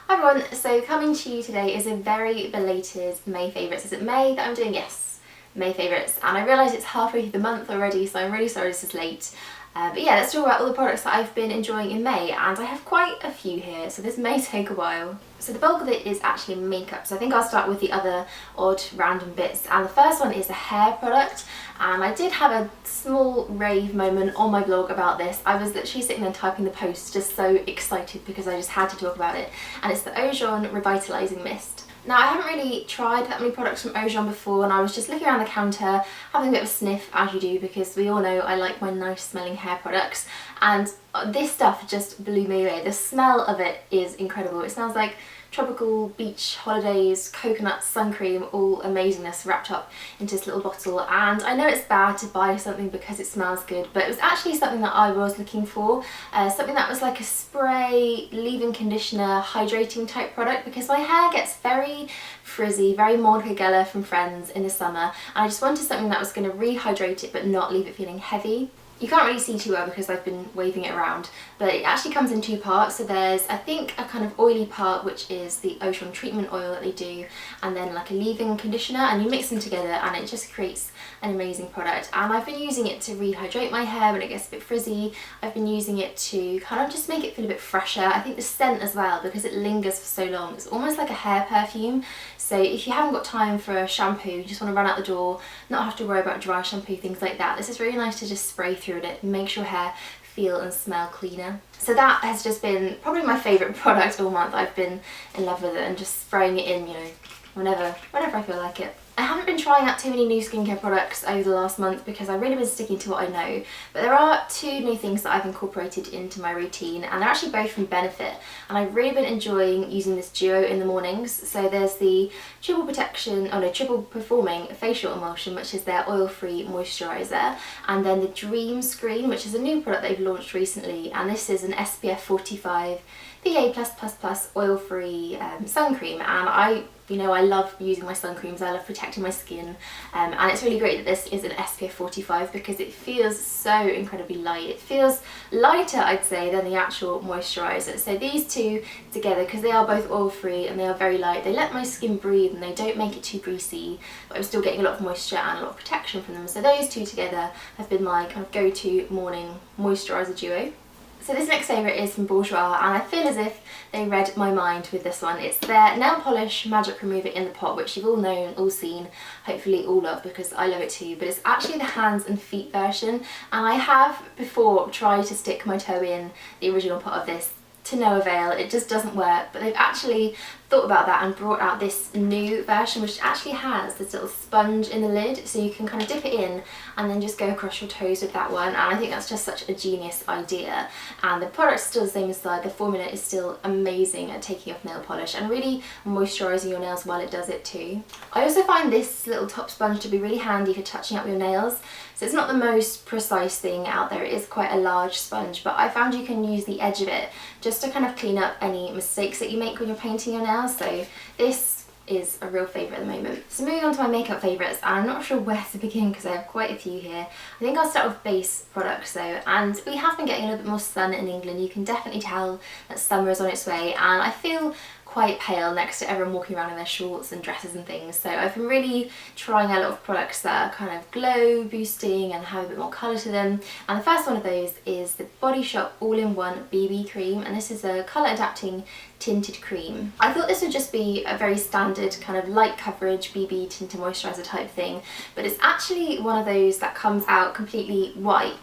Hi everyone, so coming to you today is a very belated May favourites. Is it May that I'm doing? Yes, May favourites. And I realise it's halfway through the month already, so I'm really sorry this is late. But yeah, let's talk about all the products that I've been enjoying in May, and I have quite a few here, so this may take a while. So the bulk of it is actually makeup, so I think I'll start with the other odd random bits. And the first one is a hair product, and I did have a small rave moment on my blog about this. I was literally sitting there typing the post, just so excited because I just had to talk about it. And it's the Ojon Revitalizing Mist. Now, I haven't really tried that many products from Ojon before, and I was just looking around the counter having a bit of a sniff, as you do, because we all know I like my nice smelling hair products, and this stuff just blew me away. The smell of it is incredible. It smells like tropical beach holidays, coconut, sun cream, all amazingness wrapped up into this little bottle. And I know it's bad to buy something because it smells good, but it was actually something that I was looking for, something that was like a spray, leave-in conditioner, hydrating type product, because my hair gets very frizzy, very Monica Geller from Friends in the summer, and I just wanted something that was going to rehydrate it but not leave it feeling heavy. You can't really see too well because I've been waving it around, but it actually comes in two parts. So there's, I think, a kind of oily part, which is the Ojon treatment oil that they do, and then like a leave-in conditioner, and you mix them together and it just creates an amazing product. And I've been using it to rehydrate my hair when it gets a bit frizzy. I've been using it to kind of just make it feel a bit fresher. I think the scent as well, because it lingers for so long, it's almost like a hair perfume. So if you haven't got time for a shampoo, you just want to run out the door, not have to worry about dry shampoo, things like that, this is really nice to just spray through it. It makes your hair feel and smell cleaner. So that has just been probably my favourite product all month. I've been in love with it and just spraying it in, you know, whenever I feel like it. I haven't been trying out too many new skincare products over the last month because I've really been sticking to what I know, but there are two new things that I've incorporated into my routine, and they're actually both from Benefit, and I've really been enjoying using this duo in the mornings. So there's the triple performing facial emulsion, which is their oil-free moisturiser, and then the Dream Screen, which is a new product they've launched recently, and this is an SPF 45 PA+++ oil-free sun cream, and I love using my sun creams, I love protecting my skin, and it's really great that this is an SPF 45 because it feels so incredibly light. It feels lighter, I'd say, than the actual moisturiser. So these two together, because they are both oil-free and they are very light, they let my skin breathe and they don't make it too greasy, but I'm still getting a lot of moisture and a lot of protection from them. So those two together have been my kind of go-to morning moisturiser duo. So this next favourite is from Bourjois, and I feel as if they read my mind with this one. It's their nail polish magic remover in the pot, which you've all known, all seen, hopefully all love, because I love it too, but it's actually the hands and feet version, and I have before tried to stick my toe in the original pot of this to no avail. It just doesn't work, but they've actually thought about that and brought out this new version, which actually has this little sponge in the lid, so you can kind of dip it in and then just go across your toes with that one, and I think that's just such a genius idea. And the product's still the same inside, the formula is still amazing at taking off nail polish and really moisturising your nails while it does it too. I also find this little top sponge to be really handy for touching up your nails. So it's not the most precise thing out there, it is quite a large sponge, but I found you can use the edge of it just to kind of clean up any mistakes that you make when you're painting your nails. So this is a real favourite at the moment. So moving on to my makeup favourites, and I'm not sure where to begin because I have quite a few here. I think I'll start with base products though, and we have been getting a little bit more sun in England. You can definitely tell that summer is on its way, and I feel quite pale next to everyone walking around in their shorts and dresses and things. So I've been really trying a lot of products that are kind of glow boosting and have a bit more colour to them. And the first one of those is the Body Shop All-in-One BB Cream, and this is a colour adapting tinted cream. I thought this would just be a very standard kind of light coverage BB tinted moisturiser type thing, but it's actually one of those that comes out completely white,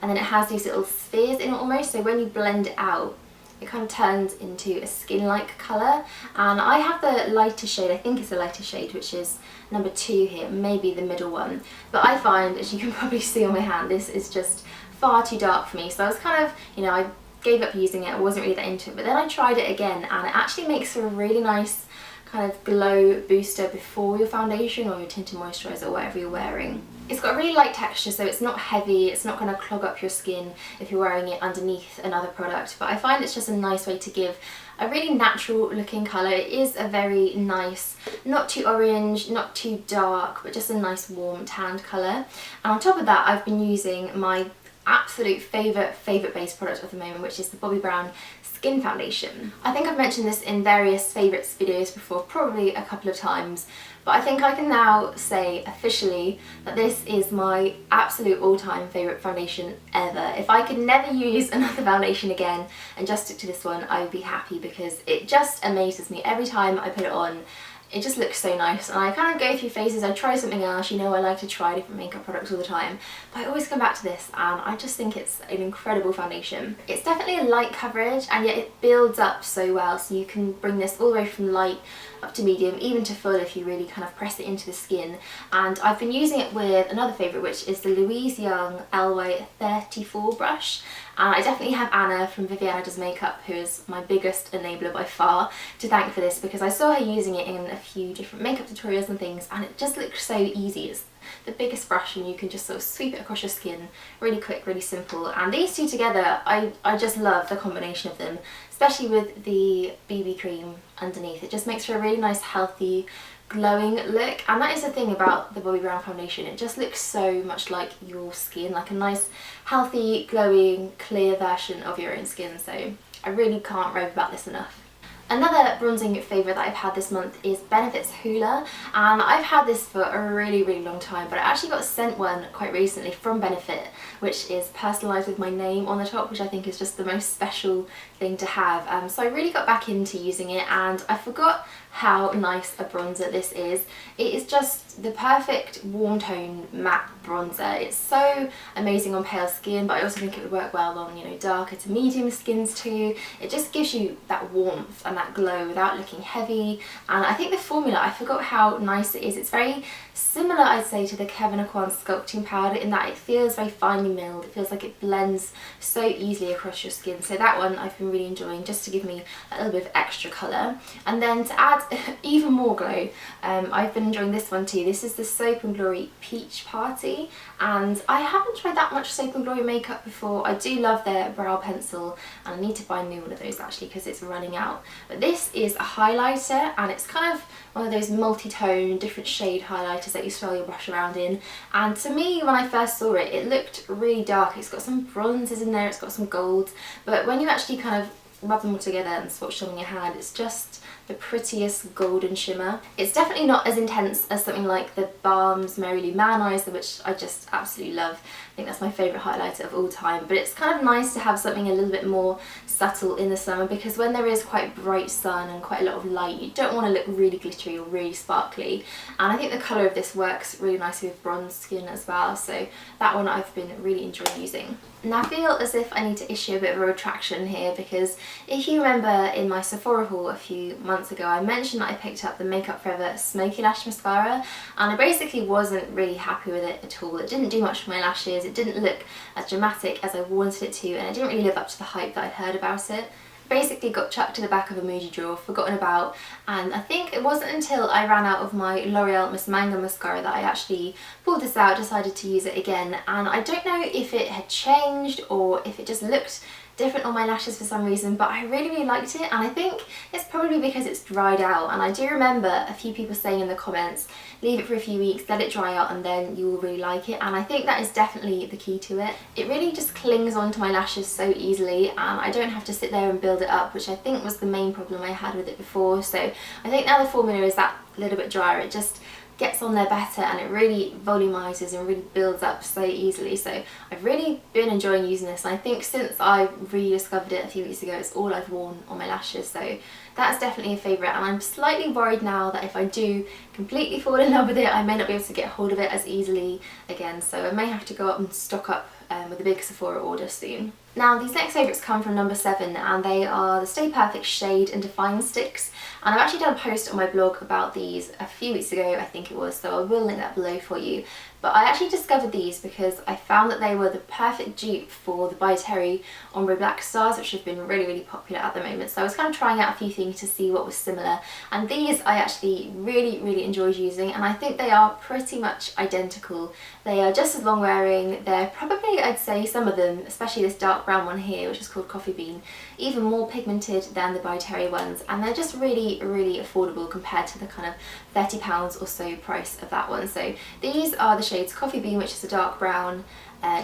and then it has these little spheres in it almost, so when you blend it out it kind of turns into a skin-like colour. And I have the lighter shade, I think it's the lighter shade, which is number 2 here, maybe the middle one, but I find, as you can probably see on my hand, this is just far too dark for me. So I was kind of, I gave up using it, I wasn't really that into it, but then I tried it again and it actually makes for a really nice kind of glow booster before your foundation or your tinted moisturiser or whatever you're wearing. It's got a really light texture, so it's not heavy, it's not going to clog up your skin if you're wearing it underneath another product, but I find it's just a nice way to give a really natural looking colour. It is a very nice, not too orange, not too dark, but just a nice warm tanned colour. And on top of that, I've been using my absolute favourite base product of the moment, which is the Bobbi Brown skin foundation. I think I've mentioned this in various favourites videos before, probably a couple of times, but I think I can now say officially that this is my absolute all-time favourite foundation ever. If I could never use another foundation again and just stick to this one, I would be happy because it just amazes me every time I put it on. It just looks so nice, and I kind of go through phases. I try something else, you know, I like to try different makeup products all the time, but I always come back to this and I just think it's an incredible foundation. It's definitely a light coverage and yet it builds up so well, so you can bring this all the way from light up to medium, even to full if you really kind of press it into the skin. And I've been using it with another favourite, which is the Louise Young LY34 brush. And I definitely have Anna from Viviana Does Makeup, who is my biggest enabler by far, to thank for this, because I saw her using it in a few different makeup tutorials and things, and it just looks so easy. It's the biggest brush and you can just sort of sweep it across your skin really quick, really simple. And these two together, I just love the combination of them, especially with the BB cream underneath. It just makes for a really nice, healthy, glowing look. And that is the thing about the Bobbi Brown foundation, it just looks so much like your skin, like a nice, healthy, glowing, clear version of your own skin. So I really can't rave about this enough. Another bronzing favourite that I've had this month is Benefit's Hoola, and I've had this for a really long time, but I actually got sent one quite recently from Benefit, which is personalised with my name on the top, which I think is just the most special thing to have. So I really got back into using it, and I forgot how nice a bronzer this is. It is just the perfect warm tone matte bronzer. It's so amazing on pale skin, but I also think it would work well on, you know, darker to medium skins too. It just gives you that warmth and that glow without looking heavy. And I think the formula, I forgot how nice it is. It's very similar, I'd say, to the Kevyn Sculpting powder in that it feels very finely milled. It feels like it blends so easily across your skin. So that one I've been really enjoying, just to give me a little bit of extra colour. And then to add even more glow, I've been enjoying this one too. This is the Soap and Glory Peach Party, and I haven't tried that much Soap and Glory makeup before. I do love their brow pencil, and I need to buy a new one of those actually because it's running out. But this is a highlighter, and it's kind of one of those multi-tone, different shade highlighters that you swirl your brush around in. And to me, when I first saw it, it looked really dark. It's got some bronzes in there, it's got some golds, but when you actually kind of rub them all together and swatch them on your hand, it's just the prettiest golden shimmer. It's definitely not as intense as something like the Balm's Mary Lou Man Eyes, which I just absolutely love. I think that's my favourite highlighter of all time, but it's kind of nice to have something a little bit more subtle in the summer, because when there is quite bright sun and quite a lot of light, you don't want to look really glittery or really sparkly. And I think the colour of this works really nicely with bronze skin as well, so that one I've been really enjoying using. And I feel as if I need to issue a bit of a retraction here, because if you remember in my Sephora haul a few months ago, I mentioned that I picked up the Makeup Forever Smoky Lash Mascara, and I basically wasn't really happy with it at all. It didn't do much for my lashes, it didn't look as dramatic as I wanted it to, and it didn't really live up to the hype that I'd heard about it. Basically got chucked to the back of a moody drawer, forgotten about, and I think it wasn't until I ran out of my L'Oreal Miss Mango mascara that I actually pulled this out, decided to use it again, and I don't know if it had changed or if it just looked different on my lashes for some reason, but I really liked it, and I think it's probably because it's dried out. And I do remember a few people saying in the comments, leave it for a few weeks, let it dry out, and then you will really like it, and I think that is definitely the key to it. It really just clings onto my lashes so easily, and I don't have to sit there and build it up, which I think was the main problem I had with it before. So I think now the formula is that little bit drier, it just gets on there better, and it really volumizes and really builds up so easily. So I've really been enjoying using this, and I think since I rediscovered it a few weeks ago, it's all I've worn on my lashes, so that's definitely a favourite. And I'm slightly worried now that if I do completely fall in love with it, I may not be able to get hold of it as easily again, so I may have to go up and stock up with a big Sephora order soon. Now these next favourites come from number 7, and they are the Stay Perfect Shade and Define Sticks, and I've actually done a post on my blog about these a few weeks ago, I think it was, so I will link that below for you. But I actually discovered these because I found that they were the perfect dupe for the By Terry Ombre Blackstars, which have been really popular at the moment. So I was kind of trying out a few things to see what was similar, and these I actually really enjoyed using, and I think they are pretty much identical. They are just as long wearing, they're probably, I'd say, some of them, especially this dark brown one here, which is called Coffee Bean, even more pigmented than the By Terry ones, and they're just really affordable compared to the kind of £30 or so price of that one. So these are the shades Coffee Bean, which is a dark brown,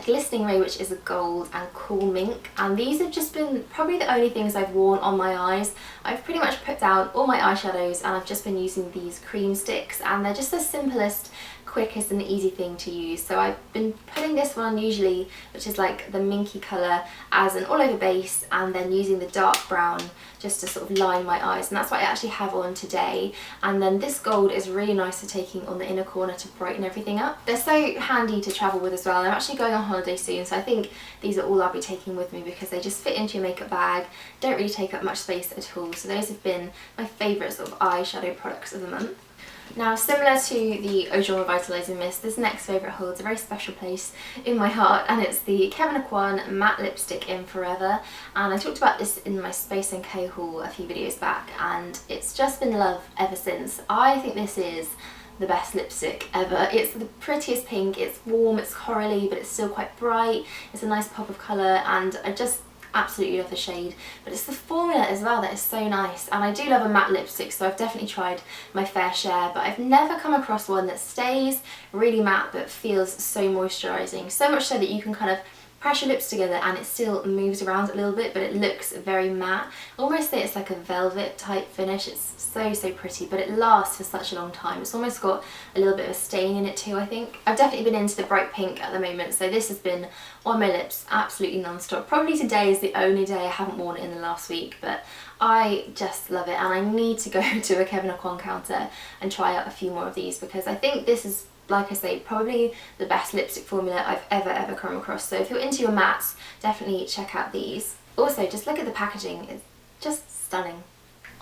Glistening Ray, which is a gold, and Cool Mink. And these have just been probably the only things I've worn on my eyes. I've pretty much put down all my eyeshadows and I've just been using these cream sticks, and they're just the simplest, quickest and easy thing to use. So I've been putting this one usually, which is like the minky colour, as an all over base, and then using the dark brown just to sort of line my eyes, and that's what I actually have on today. And then this gold is really nice for taking on the inner corner to brighten everything up. They're so handy to travel with as well. I'm actually going on holiday soon, so I think these are all I'll be taking with me because they just fit into your makeup bag, don't really take up much space at all. So those have been my favourite sort of eyeshadow products of the month. Now, similar to the Ojon Revitalizing Mist, this next favourite holds a very special place in my heart, and it's the Kevyn Aucoin Matte Lipstick in Forever. And I talked about this in my Space & Co haul a few videos back, and it's just been love ever since. I think this is the best lipstick ever. It's the prettiest pink, it's warm, it's corally, but it's still quite bright. It's a nice pop of colour, and I just absolutely love the shade, but it's the formula as well that is so nice. And I do love a matte lipstick, so I've definitely tried my fair share, but I've never come across one that stays really matte but feels so moisturising, so much so that you can kind of press your lips together and it still moves around a little bit, but it looks very matte. Almost say it's like a velvet type finish. It's so pretty, but it lasts for such a long time. It's almost got a little bit of a stain in it too, I think. I've definitely been into the bright pink at the moment, so this has been on my lips absolutely non-stop. Probably today is the only day I haven't worn it in the last week, but I just love it, and I need to go to a Kevyn Aucoin counter and try out a few more of these because I think this is, like I say, probably the best lipstick formula I've ever come across. So if you're into your mattes, definitely check out these. Also, just look at the packaging, it's just stunning.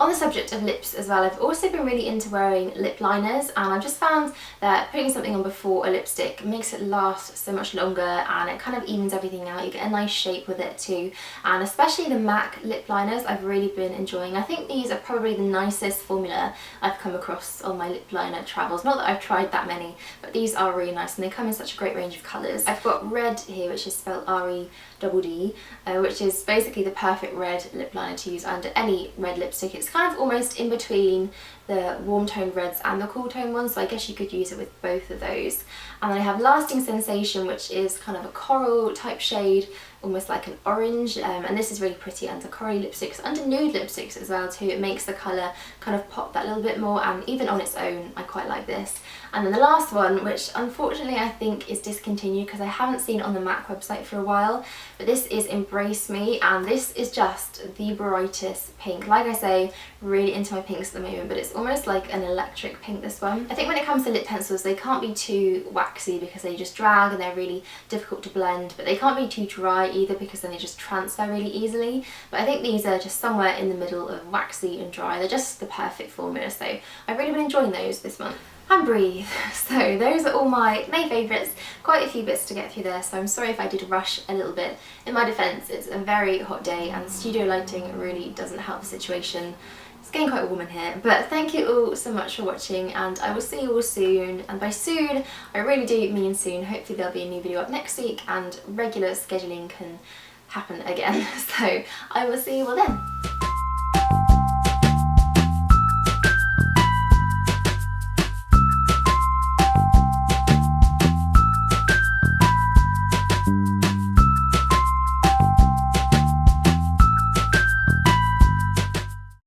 On the subject of lips as well, I've also been really into wearing lip liners, and I've just found that putting something on before a lipstick makes it last so much longer, and it kind of evens everything out. You get a nice shape with it too, and especially the MAC lip liners I've really been enjoying. I think these are probably the nicest formula I've come across on my lip liner travels. Not that I've tried that many, but these are really nice, and they come in such a great range of colours. I've got red here, which is spelled R-E-D-D, which is basically the perfect red lip liner to use under any red lipstick. It's kind of almost in between the warm toned reds and the cool tone ones, so I guess you could use it with both of those. And then I have Lasting Sensation, which is kind of a coral type shade, almost like an orange, and this is really pretty under corally lipsticks, under nude lipsticks as well too. It makes the colour kind of pop that little bit more, and even on its own I quite like this. And then the last one, which unfortunately I think is discontinued because I haven't seen it on the MAC website for a while, but this is Embrace Me, and this is just the brightest pink. Like I say, really into my pinks at the moment, but it's almost like an electric pink, this one. I think when it comes to lip pencils, they can't be too waxy because they just drag and they're really difficult to blend, but they can't be too dry either because then they just transfer really easily. But I think these are just somewhere in the middle of waxy and dry. They're just the perfect formula, so I've really been enjoying those this month. And breathe. So those are all my May favourites. Quite a few bits to get through there, so I'm sorry if I did rush a little bit. In my defence, it's a very hot day and studio lighting really doesn't help the situation. It's getting quite warm in here, but thank you all so much for watching, and I will see you all soon. And by soon, I really do mean soon. Hopefully there'll be a new video up next week and regular scheduling can happen again. So I will see you all then.